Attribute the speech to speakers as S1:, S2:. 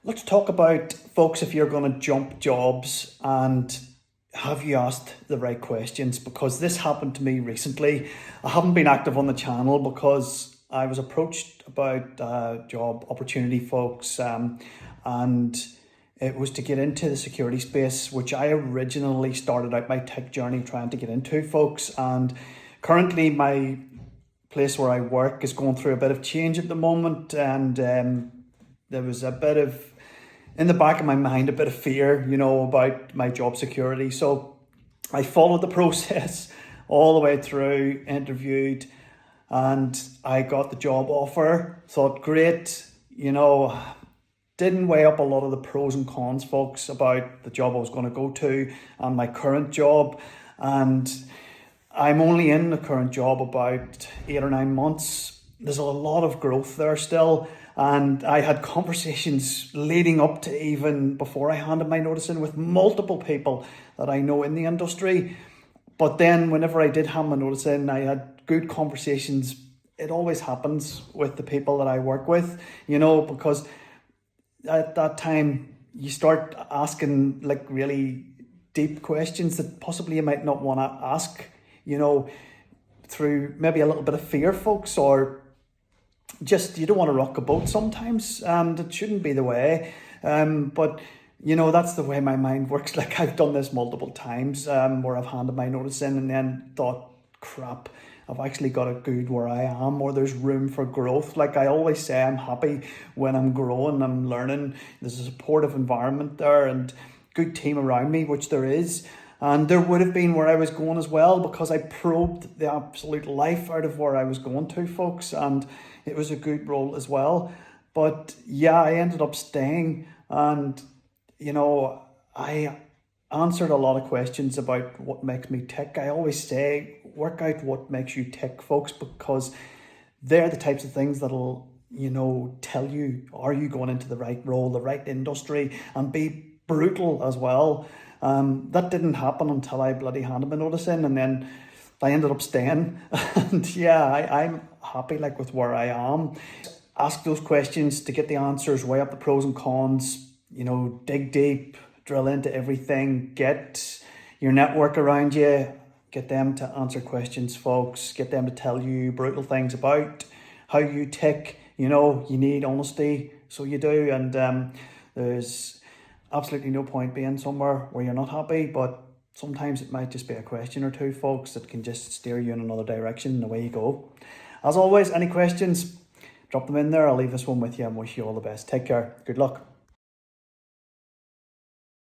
S1: Let's talk about, folks, if you're going to jump jobs, and have you asked the right questions? Because this happened to me recently. I haven't been active on the channel because I was approached about job opportunity, folks, and it was to get into the security space, which I originally started out my tech journey trying to get into, folks. And currently my place where I work is going through a bit of change at the moment, and there was a bit of, in the back of my mind, a bit of fear, about my job security. So I followed the process all the way through, interviewed, and I got the job offer. Thought, great, didn't weigh up a lot of the pros and cons, folks, about the job I was going to go to and my current job. And I'm only in the current job about 8 or 9 months. There's a lot of growth there still. And I had conversations leading up to even before I handed my notice in with multiple people that I know in the industry. But then whenever I did hand my notice in, I had good conversations. It always happens with the people that I work with, because at that time you start asking like really deep questions that possibly you might not want to ask, through maybe a little bit of fear, folks, or just you don't want to rock a boat sometimes, and it shouldn't be the way. But that's the way my mind works. Like, I've done this multiple times, where I've handed my notice in and then thought, crap, I've actually got it good where I am, or there's room for growth. Like I always say, I'm happy when I'm growing, I'm learning. There's a supportive environment there and good team around me, which there is. And there would have been where I was going as well, because I probed the absolute life out of where I was going to, folks, and it was a good role as well. But yeah, I ended up staying, and I answered a lot of questions about what makes me tick. I always say, work out what makes you tick, folks, because they're the types of things that'll, tell you, are you going into the right role, the right industry, and be brutal as well. That didn't happen until I bloody handed my notice in, and then I ended up staying. And yeah, I'm happy like with where I am. Ask those questions to get the answers, weigh up the pros and cons, dig deep, drill into everything, get your network around you, get them to answer questions, folks, get them to tell you brutal things about how you tick. You need honesty, so you do. And there's absolutely no point being somewhere where you're not happy, but sometimes it might just be a question or two, folks, that can just steer you in another direction, and away you go. As always, any questions, drop them in there. I'll leave this one with you and wish you all the best. Take care. Good luck.